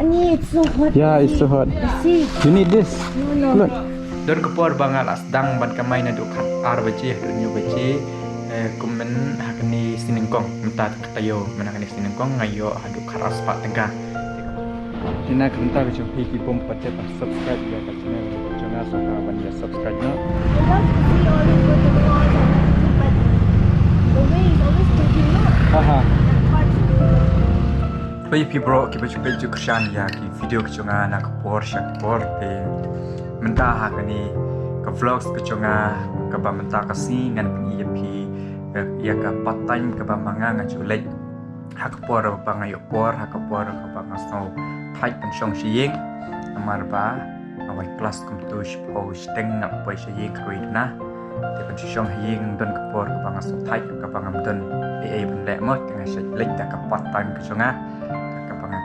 It's so hot. Yeah, it's so hot. See? You need this. No. Look. Don kepor bangalas dang ban kamay na dukat arbaji dunyo baji kumen hakani sinengkong mentat katayo menakani sinengkong ngayo hadu karas pak tengah. Tina kenta ke chopi ki pom patte pa subscribe ya ka channel jona soka ban ya subscribe no. I love to see all the waterfalls and everything, but the way is always taking up. Haha. That part is Bayi bro kita juga juga kerjaan ya ki video kecungan nak por syak por te mentah hakani ke vlogs kecungan ke ba mentah kasi ngan peng ya ka part time ke ba manga ngan julek hak por ba ngayo por hak por ke ba ngaso thai pen song shiyeng amar ba awai kelas kum tu shpo steng nak pai shiyeng krui na te pen song hiyeng don ke por ke ba ngaso thai ke ba ngam don ai ben le mo tengah lek ta ka part time kecungan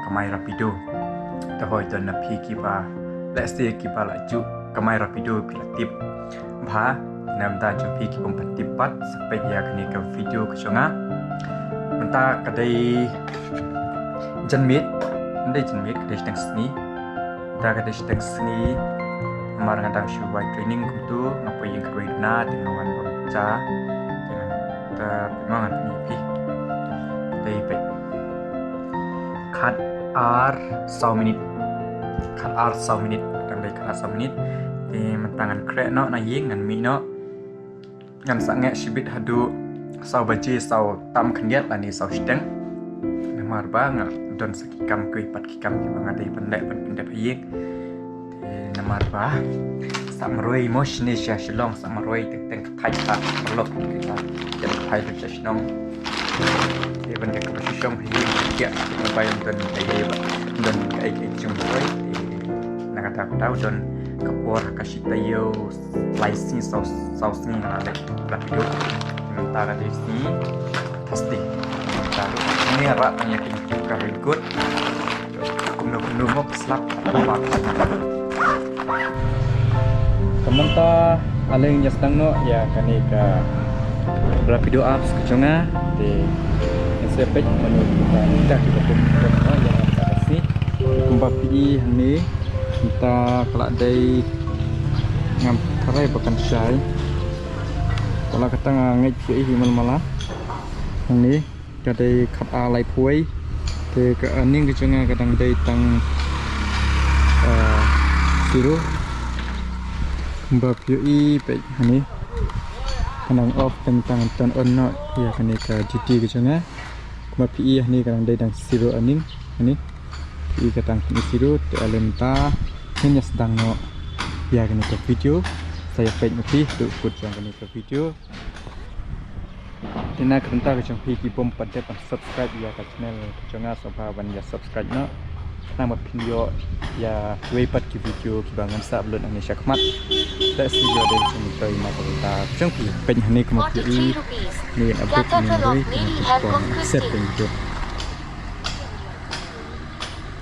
kamay rapido tahoy don na piki pa let's say kipa laju kamay rapido pilatip bha namda jo piki pom patipat sampai ya kini ke video kecunga menta kadai janmit kadai sedang seni kadai sedang seni amar ngadang shubai training kumtu ngapai yang kedua na dengan wan baca dengan ta pimangan pipi dai pe cut R 1 minit cut R 1 minit đang đây cut R 1 minit thì mentangan krek no na ying ngan mi no ngan sange shibit hadu sau baji sau tam khenget lani sau steng namar ba nga don sakikam kui pat kikam ki banga dai pendek ying thì namar ba samroi moshni sha shilong samroi teng thai ta lok kita jadi thai lu shnong thì vấn đề của chúng thì hiện là bay tuần cái tuần cái chung với thì là cái thằng đào tuần cái bor cái shit tayo slicing sauce ni là đấy là video mình ta cái gì testing lalu ini rak banyak yang very good kuno mok slap apa teman ta aling nyastang no ya kani ka berapa video apps kecunga di sepet menurut kita pun yang kasih kumpa pi ni kita kelak day ngam karai bakan syai kalau kata ngai pi malam ni kadai khat a lai phuai te ka aning kecunga kadang day tang siru kumpa pi pe ni kanang off tentang turn on no ya kani ka GT kecunga kuma PI ni kadang day dan zero aning ini PI kadang ni zero te alenta hanya sedang no ya kani ke video saya page mati tu ikut yang kani ke video tina kerenta ke PI ki pom pada pan subscribe ya ka channel kecunga sopa ban ya subscribe no nama video ya weipat ki video ki bangan sa upload ani syakmat tak video dari sini toy mata kita chung pi pen hani kuma pi ni update ni doi set video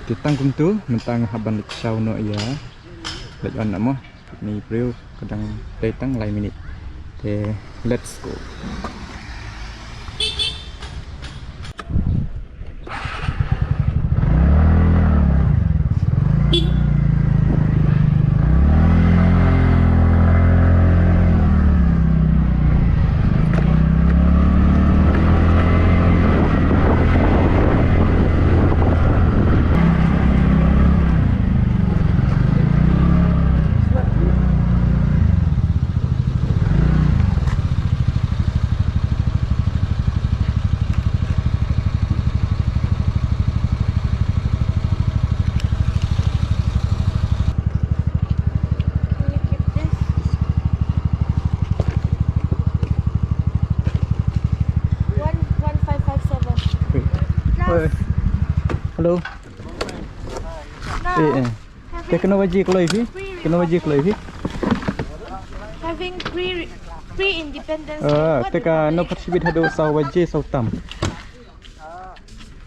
kitang kum tu mentang haban chau no ya lek on namo ni bro kadang datang lai minit let's go. Hello. Kena wajib kalau ini, kena wajib kalau ini. having pre-independence. Teka no parsibit hado sa wajib sa utam.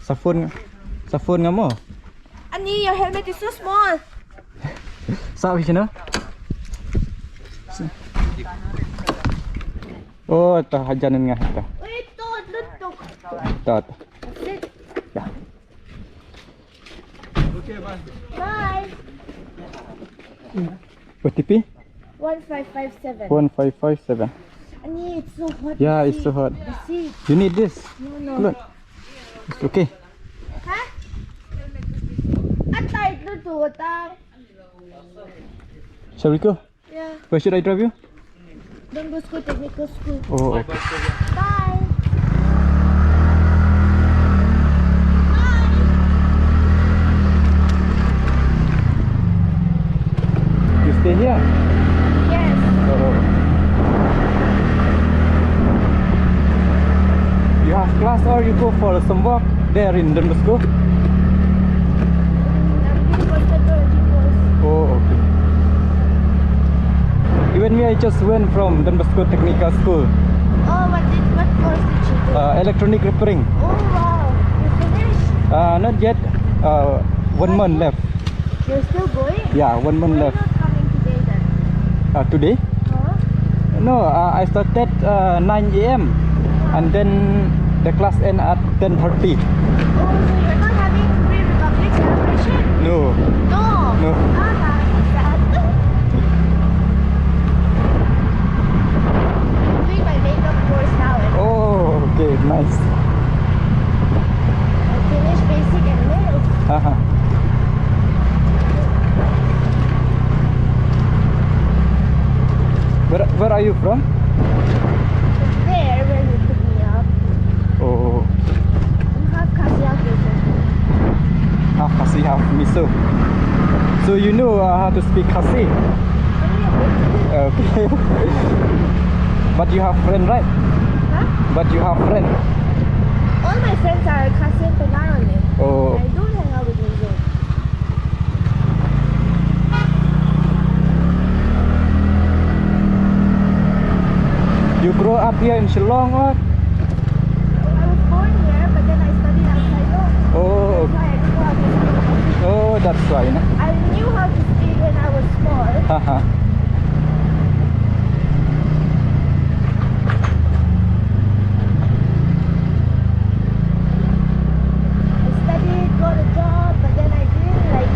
Sa phone ngamo. Ani, your helmet is so small. Sa sino? Oh, ta hajanan nga ta. Wait, don't. Tot. Sit. Ya. Bye. OTP 1557. 1557. I need it's so hot. Yeah, the it's so seat. hot. The seat. You need this. No. Look. It's okay. Huh? Atay ito to, atay. Shall we go? Yeah. Where should I drive you? Don Bosco Technical School. Oh, okay. Bye. You stay here? Yes. Oh. You have class or you go for some walk there in Don Bosco? I'm doing cosmetology course. Oh, okay. Even me, I just went from Don Bosco Technical School. Oh, what course did you do? Electronic repairing. Oh wow, you finished? Not yet. 1 month left. You're still going? Yeah, 1 month Why left. not coming today then? Today? Huh? No, I started 9 a.m. and then the class end at 10:30. Oh, so you're not having pre-republic celebration? No. No. No. Ah, that's sad. I'm doing my makeup course now. And Oh, okay, nice. I finished basic and nails. Haha. Where are you from? There, where you pick me up. Oh, I'm half Kasiaki. half Khasi, half Miso. So you know how to speak Khasi? Okay. But you have friend, right? Huh? But you have friend. All my friends are Kasi and Tagaron. Oh, I don't hang out with Mizo. you grow up here in Shillong or? I was born here, but then I studied outside law. Oh, That's why I knew how to speak. oh, that's why. No? I knew how to speak when I was small. Haha. I studied, got a job, but then I didn't like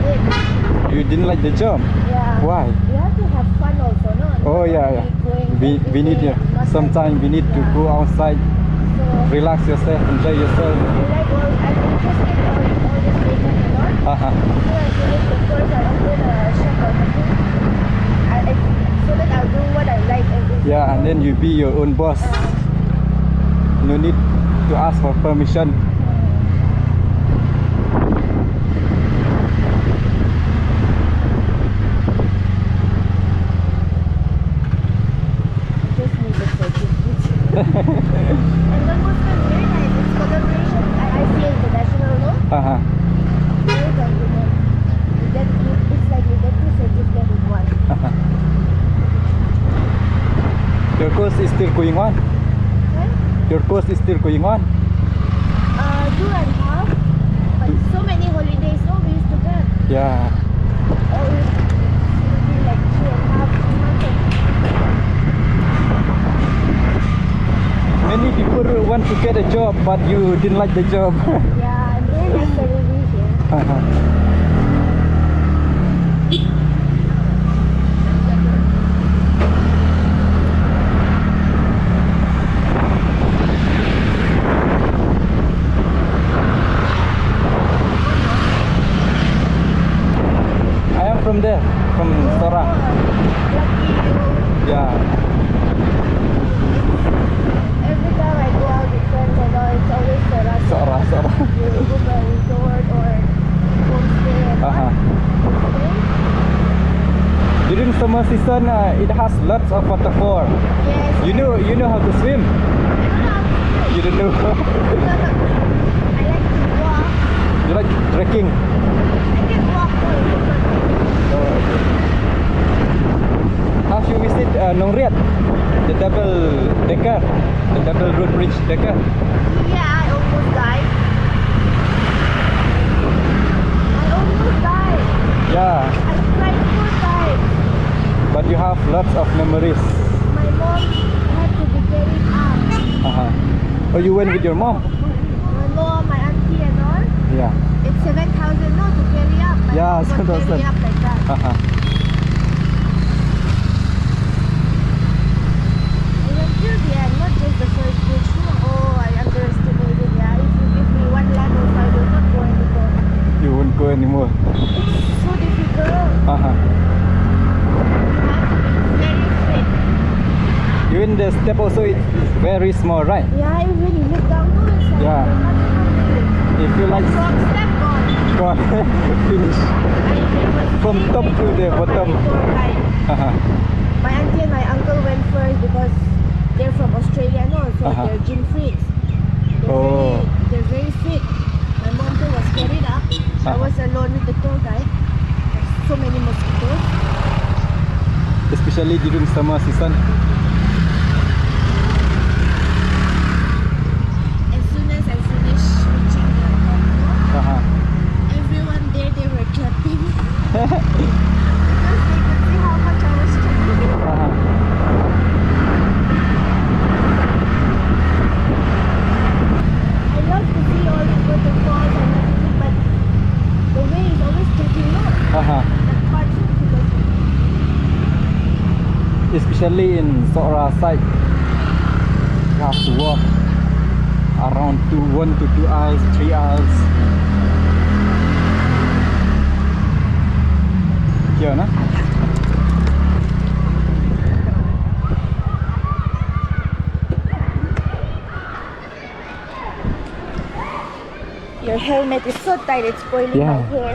it. You didn't like the job? Yeah. Why? You have to have fun also, no? Oh, Not yeah, only yeah. going We need every day, not sometimes we need to Yeah. go outside, So, relax yourself, enjoy yourself. I like all, I'm interested in all this makeup and all. Haha. So I finished the course, I open a shop or something. So that I'll do what I like every day. Yeah, and then you be your own boss. No need to ask for permission. Just need the certificate. And the most is very nice. It's collaboration. I see international, no? Haha. Very convenient. It's like you get two certificates in one. Your course is still going on. Right? Your course is still going on. 2.5. But so many holidays, no? We used to get. Yeah. Always it'll be like 2.5 months. Many people want to get a job, but you didn't like the job. Yeah, I'm very necessarily here. Haha. I am from there, from Sora. Lucky you. Yeah. Every time I go out with friends and all, it's always Sora. Sora. You book a resort or homestay and all. Haha. Okay? During summer season, it has lots of waterfall. Yes. You know how to swim. I You don't know. like to walk. You like trekking. I can walk also, Have you visit Nong Riat? The double road bridge decker. but yeah, I almost died. Yeah, I cried 4 times. but you have lots of memories. My mom had to be carried up. Oh, you went with your mom? My mom, my auntie and all. Yeah. It's 7,000 no to carry up. Yeah, But so that's build me it. up like that. And until the end, not just the first bridge. Oh, I underestimated. Yeah, if you give me one lap of I will not go anymore. You won't go anymore. It's so difficult. You have to be very fit. Even the step also is very small, right? Yeah, when you look down, no, it's like Yeah. there's nothing. If you like From step gone. gone, finish. From top to the bottom. My auntie and my uncle went first because they're from Australia, no, so they're gym freaks. They're very fit. My mom too was carried up. I was alone with the tour guide. There's so many mosquitoes. Especially during summer season. As soon as I finished reaching the top, everyone there, they were clapping. Because they could see how much I was struggling. I love to see all these waterfalls and everything, but the way is always taking long. That part's difficult. Especially in Sora side, you have to walk around 1 to 2 hours, 3 hours. Here, na? Your helmet is so tight, it's spoiling my hair.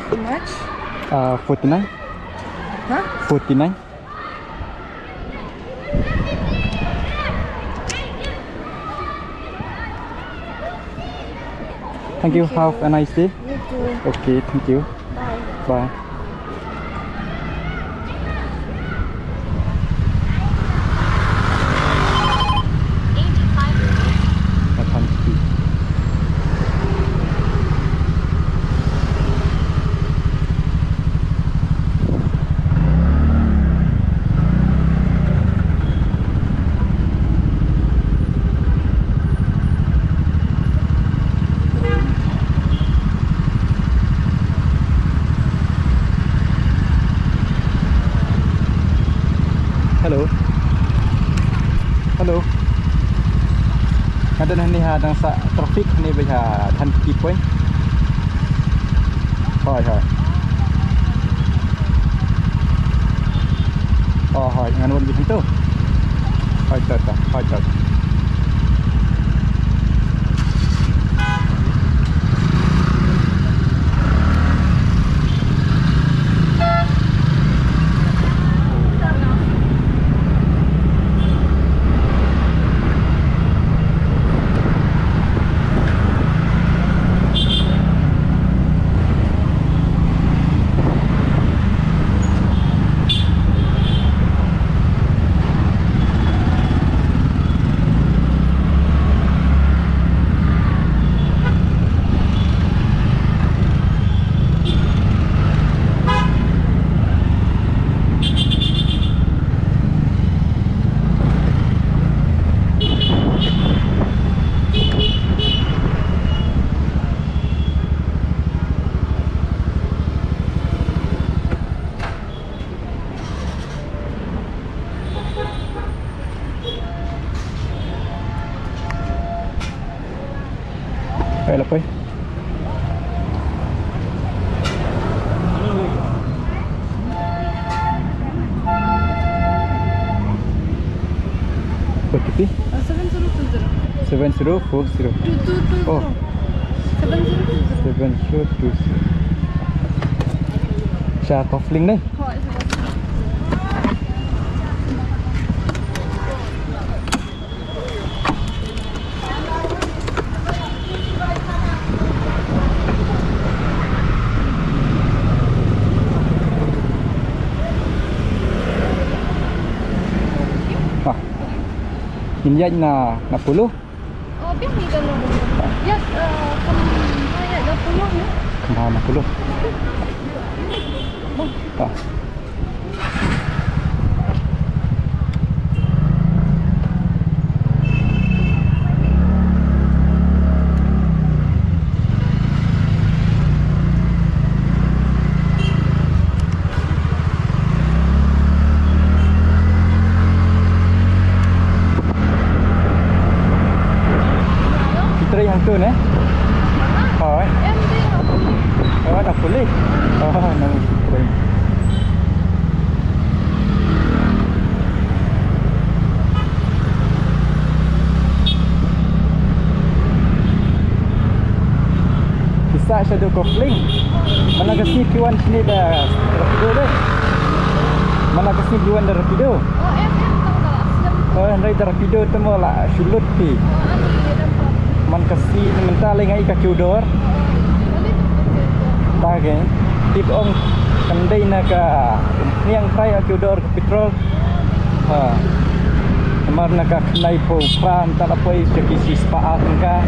How much? 49. Huh? 49. Thank you. Have a nice day. You too. Okay, thank you. Bye. Bye. Hello. Hello. Ada ni hadang sa traffic ni bây thành kịp point. Hỏi. Hỏi ngan won bitin tu. Hỏi chợt. Baiklah, Pai. OTP 7040. Oh, 7020. Siya Kofling đây. Kinh doanh là 10. Oh, biar ni kalau. Ya, kamu 20 ya. Kemana 10? Ah. bisa shadow kofling. Mana kasi piwan sini dah rapido deh. Mana kasi piwan dah rapido. Oh, em tahu tak aslam. Oh, dari rapido tu mau lah sulut pi. Oh, anu dia dapat. Man kasi mentah lengai ka cudor. Boleh tu. Ta ke. Tip ong kendai na ka niang prai ka cudor ka petrol. Ha. Mar na ka knai po pram ta la poi sekisi spa ka.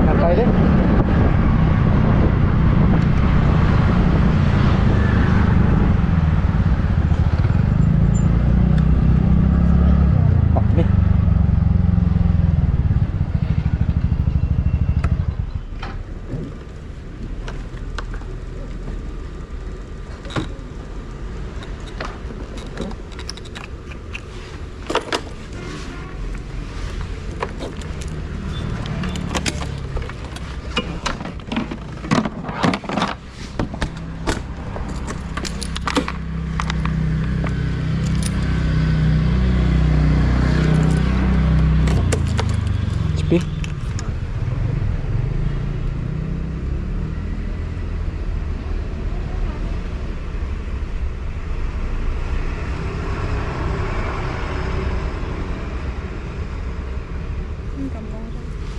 Santai deh. Oh, ni. Cepi.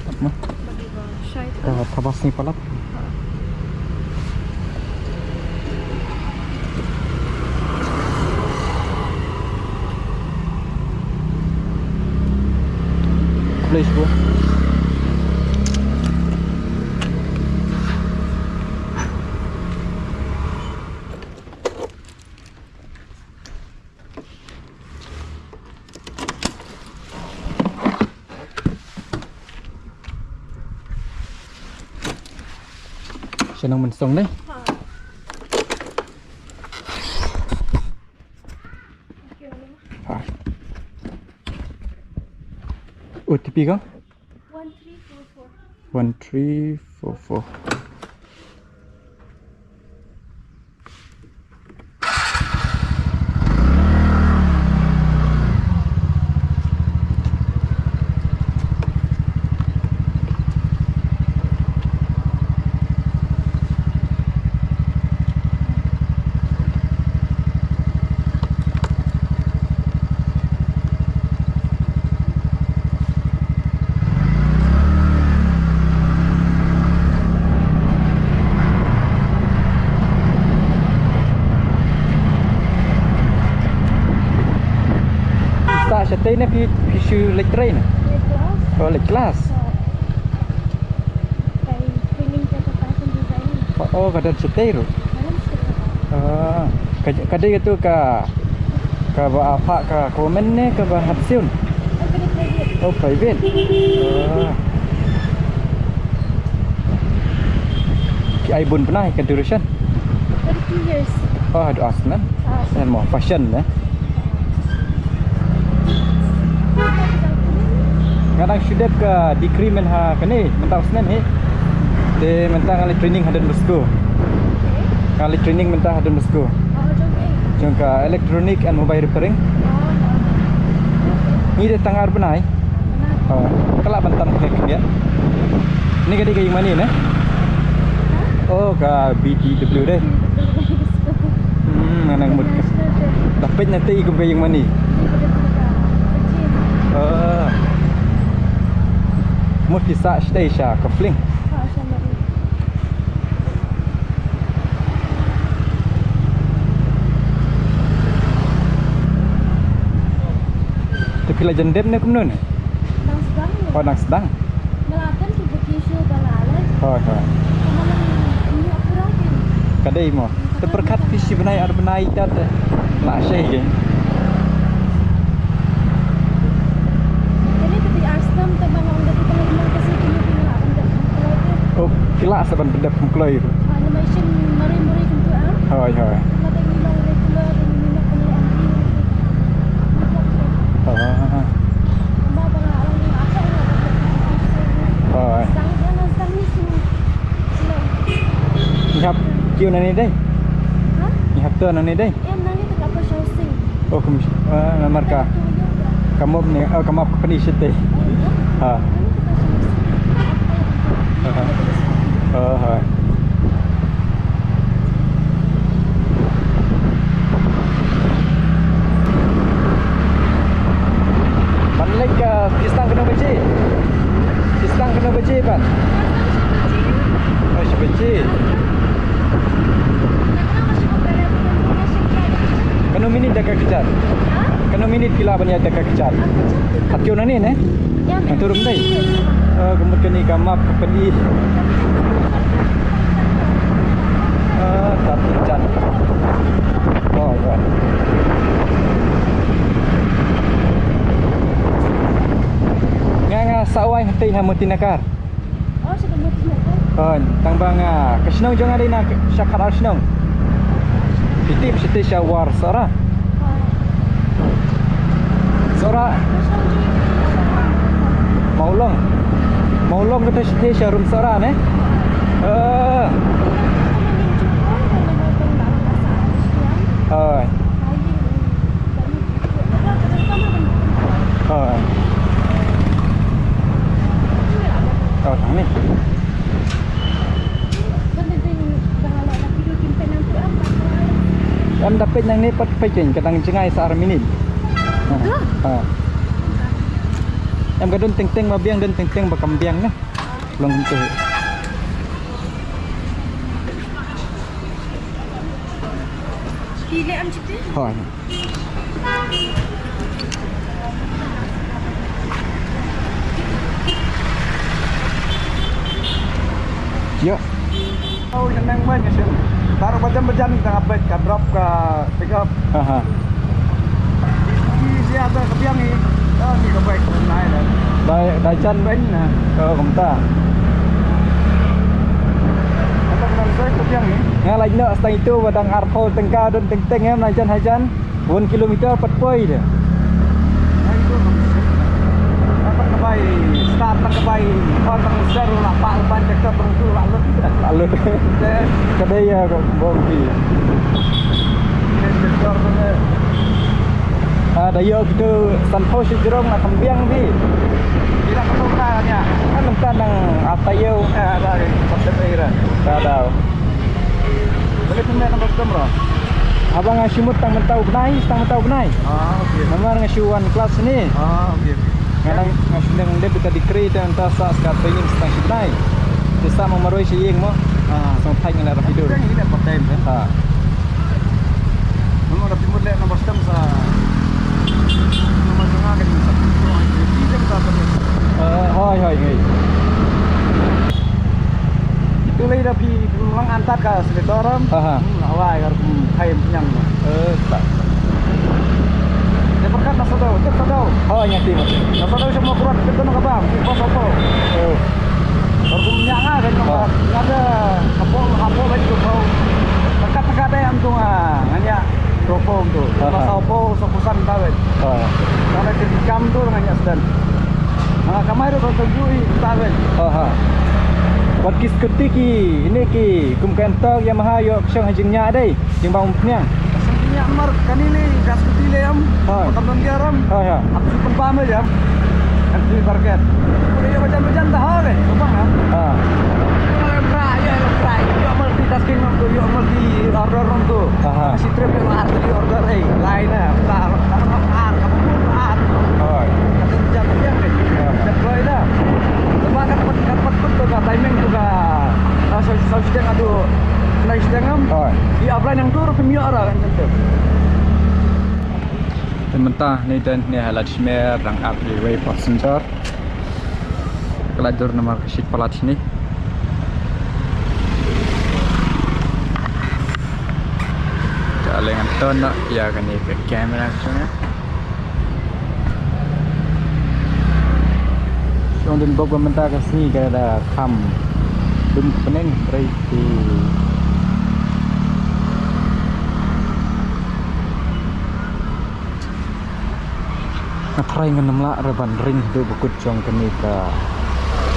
Apa? Bagi syai tu. Tabas ni palap. Place bro. Senang mensong deh. Ha. OTP kau? 1344. 1344. Tak syatai ni pisu lek train. Kelas. Oh lek kelas. Kayak training ke fashion design. Oh kada syatai tu. Dalam sekolah. Kadai itu ka ba apa ka komen ni ka ba hapsiun. Oh private. Ki ai bun pernah ke duration. 32 years. Oh ada asna. Dan mau fashion eh. Kadang sudah ke decrement ha kene mentang senen he. De mentang kali training hadan musko. Kali training mentang hadan musko. Oh, jom Jangka electronic and mobile repairing. Ni dia tangar benai. Kelak bentan kena. Ni kadi kayu mana ni? Oh, ka BTW deh. Mana mud. Dapat nanti ikut kayu mana? Mesti sak station kafling. Tapi lah jendem ni kumno ni. Nang sedang ni. Oh nang sedang. Melatan tu bekisu balalan. Oh. Kemalan ini aku rangin. Kadai mo. Terperkat visi benai ar benai tat. Lah syai ke. Jadi tadi Arstam tebang orang dah kita lagi ke situ ni tinggal akan dah keluar. Oh, kila saban bedap mengkloi. Animation mari-mari tentu ah. Hoi. Mata hilang regular ini nak kena nani deh. Hah? Ni haktu nani deh. Nani tak apa housing. Oh nomor ka. Kamu ni kamu company situ. Ha. Ha. Balik ke Sistang kena beci. Sistang kena beci pan. Oh, beci. Kena minit dah kejar. Kena minit kila banya dah kejar. Hakyo na ni ne? Ang turun day. Kemudian ni kamap kapeli. Tapi jan. Oh, ya. Nga sawai hati hamutin nakar. Oh, sudah mati nak. Tang bang kasnong jong ada nak syakar arsnong. Pitip siti syawar sara. Sara Maulong kata siti syarum sara ne. Oh, ni. Em dapat yang ni pat pecing kadang cengai sa minit. Em gadon teng-teng mabiang dan teng-teng bakambiang na. Long tu. Pilih am cerita. Ha. Ya. Oh, senang banget sih. Taruh bajan-bajan tengah bed ke drop ke pick up. Ha. Di ada kebiang ni. Oh, ni ke bed naik dah. Dah jan ben nah. Oh, komta. Apa kenal saya kebiang ni? Ngalai nak setang itu badang arpol tengka dan teng-teng em najan hajan 1 kilometer 4 poi dia. Apa kebai start tak kebai orang seru lah pak ban cakap bertu lalu kedai ya kok bombi ada yo gitu sanpo sejrong nak kembiang bi tidak ketukannya kan mentang nang apa yo ada konsep air ada boleh punya nombor kamera abang ngasimut tang mentau benai okey nomor ngasuan kelas ni okey ngadang ngasundang dia kita dikri dan tasa sekat training setang sidai desa memaroi siyeng mo song thai ngala rapido ini dapat time ha nomor dapat mule nomor stem sa nomor tengah kan kita kita hoi ngai itu lagi dah pi ulang antar ke seletoram awai kar thai penyang tak berkat nasa daw, tek daw. Oh, nyati mo. Nasa daw semua kurat kita nak bang, bos apa? Oh. Bergumnya kan ada apa lagi tu kau. Dekat-dekat ada yang tu nganya ropom tu. Masa apa sokusan tahu. Kalau di jam tu nganya sedan. Kamai tu tunjui tahu. Buat kis ketiki ini ki kumkantor Yamaha yo ksong hajingnya dai, timbang umnya. Yang mar kanili gas kutile am potong garam ya abis pun ya abis parket udah macam-macam dah deh coba ya yo multitasking tu yo multi order tu si trip yang harus di order lainnya kamu jatuh ya deploy dah lepas dapat tu timing tu sedang aduh naik sedang di upline yang turun ke miara kan tentu. Mentah ni dan ni halat smer rang upli way passenger. Kelajur nomor sheet pelat sini. Jalan ton nak ya kan ni ke kamera macamnya. Yang dan bawa mentah ke sini ke ada kam dum pening berarti Nakray nga namla raban ring do bukod jong kani ka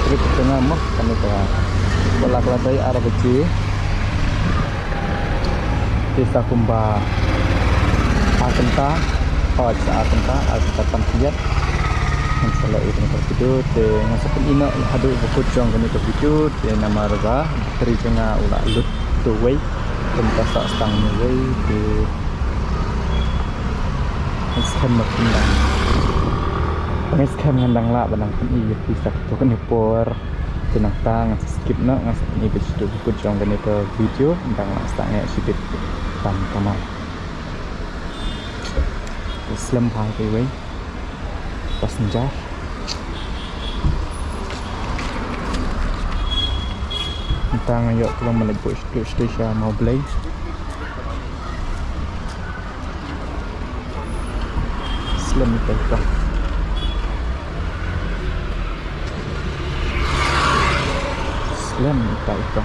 trip tengah mo kani ka wala kala tay ara beci desa Kumba Akenta Akenta Tampiat masalah itu ke video te ngasapun ina hadu buku jong kini ke video te nama raga dari jenga ulah lut tu way tempat sak stang way te skem makindang skem ngandang la banang pun iya bisa tu kan por tenang tang skip na ngasapun ini video buku jong kini ke video ndang la stangnya sipit tam kamai Islam highway passenger tentang ayok pulang melebut stesen mau beli Islam itu Islam itu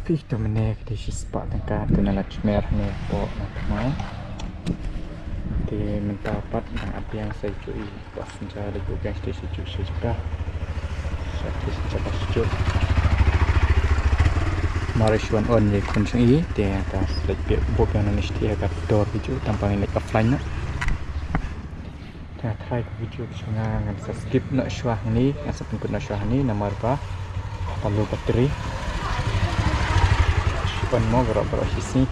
tapi itu menek di spot tengah tenaga cemer ni po nak di mentapat dan apa yang saya curi pas mencari bukan stesen cuci juga saya coba cuci Mariswan on ye kuncung i di atas lagi bukan nanti agak door video tampang ini offline nak kita try video cuma ngan skip nak syuah ni asap pun nak syuah ni nama apa perlu bateri on mo gerak-gerak sisi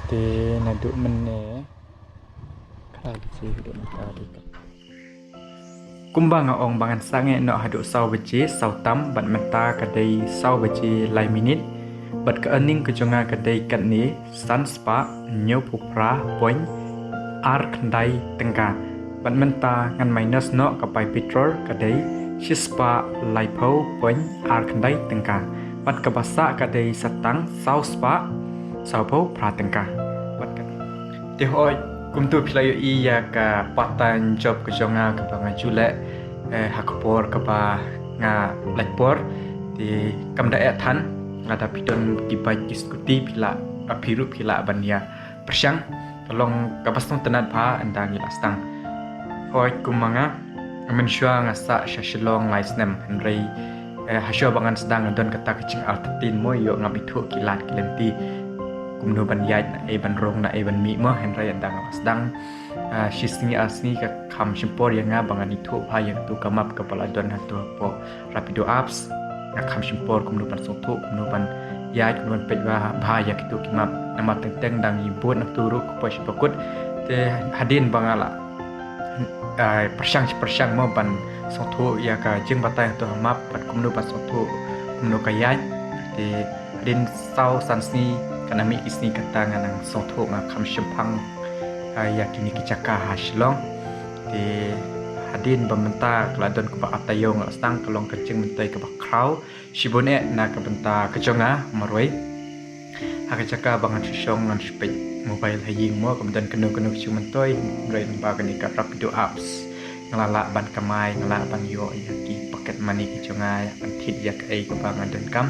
di naduk mene kaji hidup tadi kumbang ong bangan sange nak haduk sau beci sau tam bat menta kadai sau beci lai minit bat ke ening ke jonga kadai kat ni sun spa nyo pupra point ar kendai tengka bat menta ngan minus no kapai petrol kadai Shispa Laipo Point Arkandai Tengka Pat Kabasa Kadai Satang Sau Spa Saupo Pratengka Pat Tihoi Kumtu Pilayo Iya Ka Patan Job Kejonga Kapa Ngajulek Hakapor Kapa Nga Laikpor Di Kamdae Tan Ngada Pidon Kibai Diskuti Pila Apiru Pila Bania Persyang Tolong Kapastung Tenat Pa Andang Ilastang Hoi Kumanga Mensyua ngasa syasilong laisnem Henry hasyo bangan sedang ngadon kata kecing altatin mo yo ngabitu kilat kilenti kumno ban yait na ban rong na ban mi mo Henry andang sedang shisni asni ka kam simpor yang bangan itu ha yang tu kamap kepala don hatu po rapido apps na kam simpor kumno ban sotu kumno ban yait kumno ban pejwa ba ya kitu kimap nama teng dang ibut nak turu ko sipakut te hadin bangala persyang mo ban sotu ya ka jeng batai tu map ban kumno ban sotu kumno kayat di din sau sansni kana mi isni kata nganang sotu nga kam simpang ya kini kicaka haslong di hadin bamenta keladon ke atayong stang kelong kecing mentai ke bakrau sibone na ke benta kejonga marwai hakacaka bangan sisong ngan spek mobile haying mo kemudian kenu cumentoi rain bagan ikat rapido apps ngelala ban kamai ngelala ban yo ya ki paket money kejonga ban tit ya kai ke bangan dan kam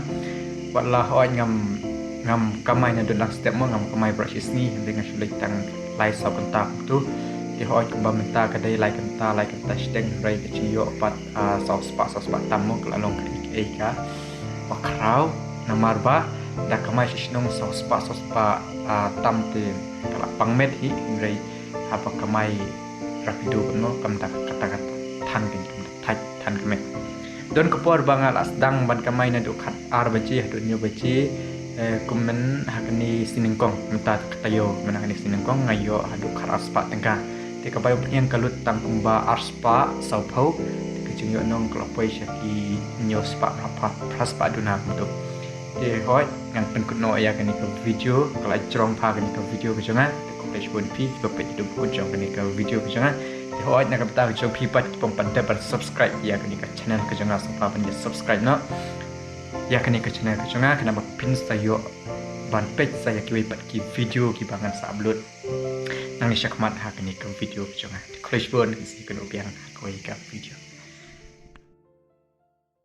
wallah oi ngam kamai na dan step mo ngam kamai brush ni dengan sulit tang lai sa bentak tu di hoi kembang menta kadai lai kenta steng rai kecil yo pat sauce tam mo kelalong ke ka wakrau namarba da kamai sisnong sauce tam te kala pangmet hi rai apa kamai rapido no kam kata-kata than kin ทันกันไหมโดนกระปอร์บางอาดังบันกำไมนะดูขัดอาร์บัจีดูนิวบัจีกุมมันหากนี่สินึงกองมันตาตะโยมันหากนี่สินึงกองไงโยหาดูขัดอาร์สปะตั้งกันที่กระไปยังกระลุดตังกุมบาอาร์สปะสาวเผาที่กระจึงโยนองกลับไปเชกีนิวสปะพระสปะดูนาuntuk dia hoi ngan pen kuno ya kan ke video kalau cerong pa kan ke video ke jangan ko page bon pi ko page du ko jong kan ke video ke jangan dia hoi nak kata ke jong pi pat pom pandai bar subscribe ya kan ke channel ke jangan sampai pan subscribe no ya kan ke channel ke jangan kenapa pin saya ban page saya ki pat ki video ki bangan sa upload nang ni syakmat ha kan ke video ke jangan page bon si kan biar ko ke video